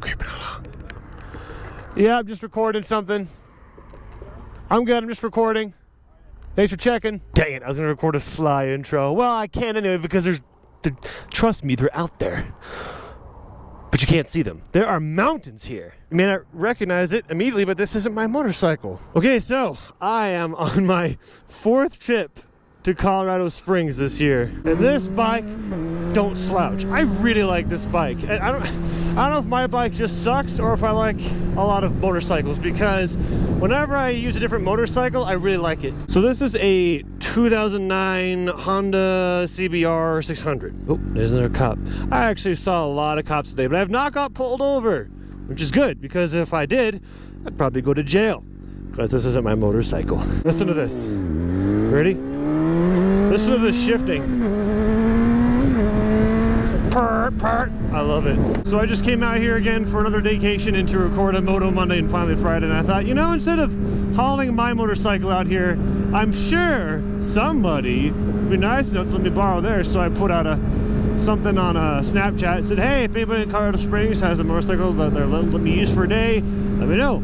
creeping along. Yeah, I'm just recording something. I'm good, I'm just recording. Thanks for checking. Dang it, I was gonna record a sly intro. Well, I can't anyway because trust me, they're out there. But you can't see them. There are mountains here. You may not recognize it immediately, but this isn't my motorcycle. Okay, so I am on my 4th trip to Colorado Springs this year. And this bike, don't slouch. I really like this bike. I don't know if my bike just sucks or if I like a lot of motorcycles, because whenever I use a different motorcycle, I really like it. So this is a 2009 Honda CBR 600. Oh, there's another cop. I actually saw a lot of cops today, but I have not got pulled over, which is good, because if I did, I'd probably go to jail, because this isn't my motorcycle. Listen to this. Ready? Listen to this shifting. Purr, purr. I love it. So I just came out here again for another Daycation and to record a Moto Monday and finally Friday, and I thought, you know, instead of hauling my motorcycle out here, I'm sure somebody would be nice enough to let me borrow theirs. So I put out something on Snapchat and said, hey, if anybody in Colorado Springs has a motorcycle that they're letting me use for a day, let me know.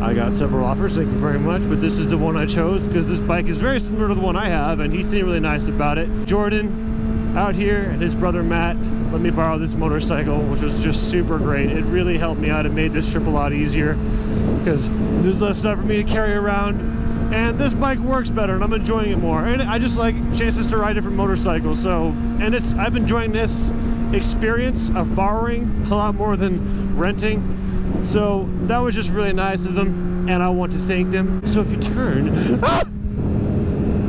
I got several offers, thank you very much, but this is the one I chose because this bike is very similar to the one I have, and he seemed really nice about it. Jordan out here and his brother Matt let me borrow this motorcycle, which was just super great. It really helped me out. It made this trip a lot easier because there's less stuff for me to carry around, and this bike works better and I'm enjoying it more. And I just like chances to ride different motorcycles. So, and I've been enjoying this experience of borrowing a lot more than renting. So that was just really nice of them, and I want to thank them. So if you turn,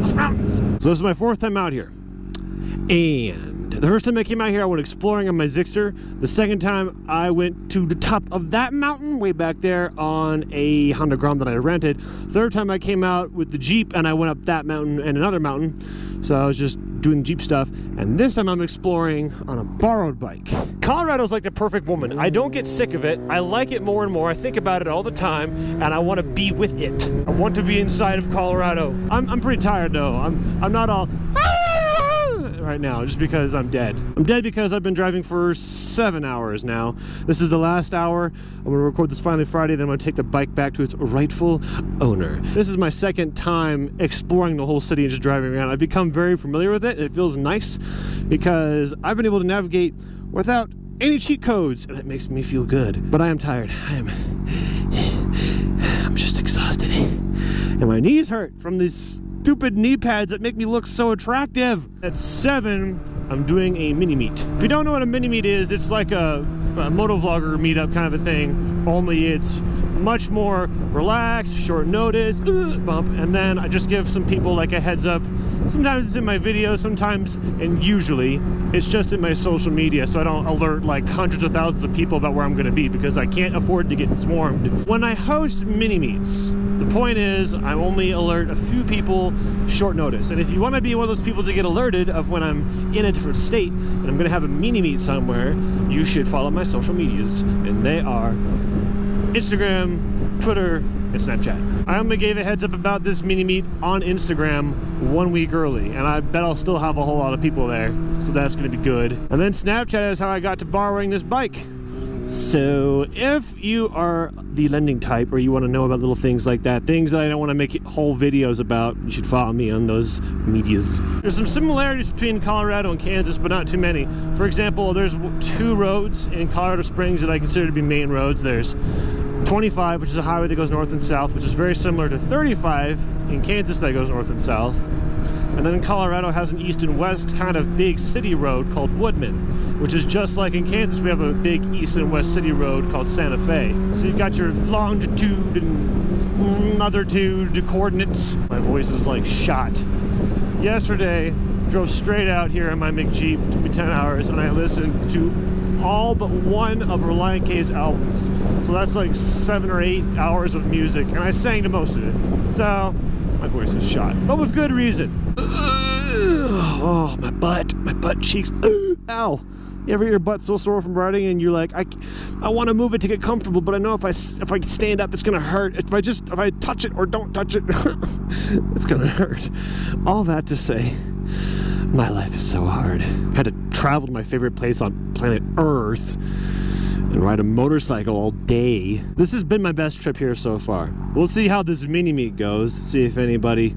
those mountains. So this is my 4th time out here, and the first time I came out here, I went exploring on my Zixer. The second time, I went to the top of that mountain way back there on a Honda Grom that I rented. Third time I came out with the Jeep, and I went up that mountain and another mountain. So I was just doing Jeep stuff, and this time I'm exploring on a borrowed bike. Colorado's like the perfect woman. I don't get sick of it. I like it more and more. I think about it all the time, and I want to be with it. I want to be inside of Colorado. I'm pretty tired though. I'm not all right now just because I'm dead. I'm dead because I've been driving for 7 hours now. This is the last hour. I'm gonna record this finally Friday, then I'm gonna take the bike back to its rightful owner. This is my 2nd time exploring the whole city and just driving around. I've become very familiar with it. It feels nice because I've been able to navigate without any cheat codes, and it makes me feel good. But I am tired. I'm just exhausted. And my knees hurt from these stupid knee pads that make me look so attractive. At 7, I'm doing a mini meet. If you don't know what a mini meet is, it's like a motovlogger meetup kind of a thing, only it's much more relaxed, short notice, bump, and then I just give some people like a heads up. Sometimes it's in my videos, sometimes, and usually, it's just in my social media, so I don't alert like hundreds of thousands of people about where I'm gonna be because I can't afford to get swarmed. When I host mini meets, the point is I only alert a few people short notice, and if you want to be one of those people to get alerted of when I'm in a different state and I'm gonna have a mini meet somewhere, you should follow my social medias, and they are Instagram, Twitter, and Snapchat. I only gave a heads up about this mini meet on Instagram 1 week early, and I bet I'll still have a whole lot of people there, so that's gonna be good. And then Snapchat is how I got to borrowing this bike. So if you are the lending type, or you want to know about little things like that, things that I don't want to make whole videos about, you should follow me on those medias. There's some similarities between Colorado and Kansas, but not too many. For example, there's 2 roads in Colorado Springs that I consider to be main roads. There's 25, which is a highway that goes north and south, which is very similar to 35 in Kansas that goes north and south. And then Colorado has an east and west kind of big city road called Woodman, which is just like in Kansas we have a big east and west city road called Santa Fe. So you've got your longitude and latitude coordinates. My voice is like shot. Yesterday, drove straight out here in my McJeep. It took me 10 hours, and I listened to all but one of Reliant K's albums. So that's like 7 or 8 hours of music, and I sang to most of it. So my voice is shot, but with good reason. Oh, my butt cheeks. Ow. You ever get your butt so sore from riding and you're like, I want to move it to get comfortable, but I know if I stand up, it's gonna hurt. If I touch it or don't touch it, it's gonna hurt. All that to say, my life is so hard. I had to travel to my favorite place on planet Earth and ride a motorcycle all day. This has been my best trip here so far. We'll see how this mini-meet goes, see if anybody,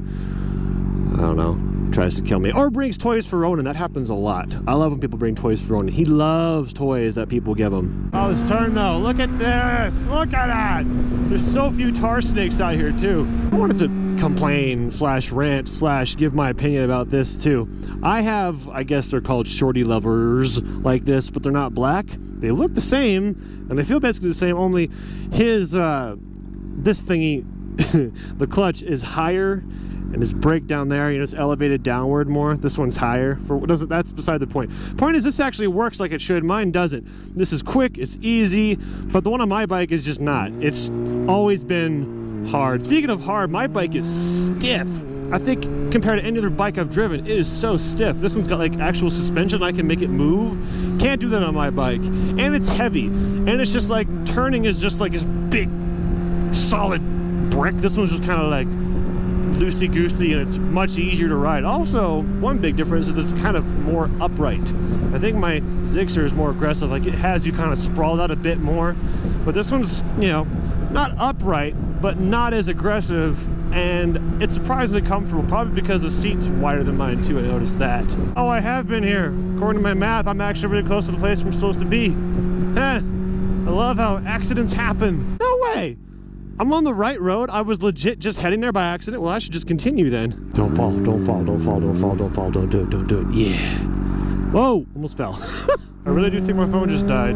I don't know, tries to kill me or brings toys for Ronan. That happens a lot. I love when people bring toys for Ronan. He loves toys that people give him. Oh, his turn though. Look at this. Look at that. There's so few tar snakes out here too. I wanted to complain slash rant slash give my opinion about this too. I have, I guess they're called shorty lovers like this, but they're not black. They look the same and they feel basically the same, only his this thingy the clutch is higher and his brake down there, you know, it's elevated downward more. This one's higher. That's beside the point. Point is, this actually works like it should. Mine doesn't. This is quick, it's easy, but the one on my bike is just not. It's always been hard. Speaking of hard, my bike is stiff. I think compared to any other bike I've driven, it is so stiff. This one's got like actual suspension. I can make it move. Can't do that on my bike. And it's heavy. And it's just like, turning is just like this big, solid brick. This one's just kind of like loosey-goosey, and it's much easier to ride. Also, one big difference is it's kind of more upright. I think my Zixer is more aggressive. Like, it has you kind of sprawled out a bit more. But this one's, you know, not upright, but not as aggressive, and it's surprisingly comfortable, probably because the seat's wider than mine too. I noticed that. Oh, I have been here. According to my map, I'm actually really close to the place I'm supposed to be. I love how accidents happen. No way! I'm on the right road. I was legit just heading there by accident. Well, I should just continue then. Don't fall, don't fall, don't fall, don't fall, don't fall, don't do it, don't do it. Yeah. Whoa, almost fell. I really do think my phone just died.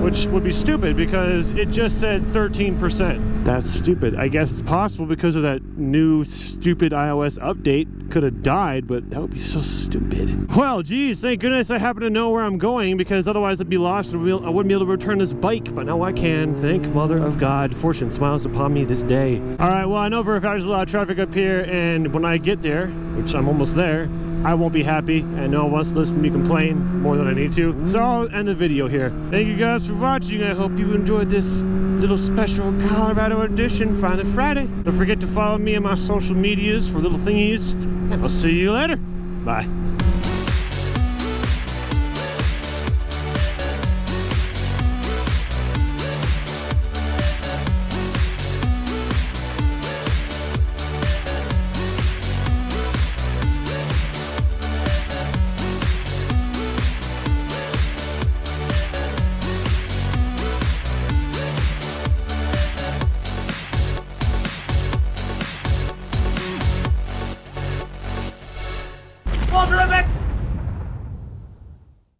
Which would be stupid because it just said 13%. That's stupid. I guess it's possible because of that new stupid iOS update. Could have died, but that would be so stupid. Well, geez, thank goodness I happen to know where I'm going, because otherwise I'd be lost and I wouldn't be able to return this bike. But now I can. Thank Mother of God. Fortune smiles upon me this day. All right, well, I know for a fact there's a lot of traffic up here, and when I get there, which I'm almost there, I won't be happy, and no one wants to listen to me complain more than I need to. So I'll end the video here. Thank you guys for watching. I hope you enjoyed this little special Colorado edition Finally Friday. Don't forget to follow me on my social medias for little thingies, and I'll see you later. Bye.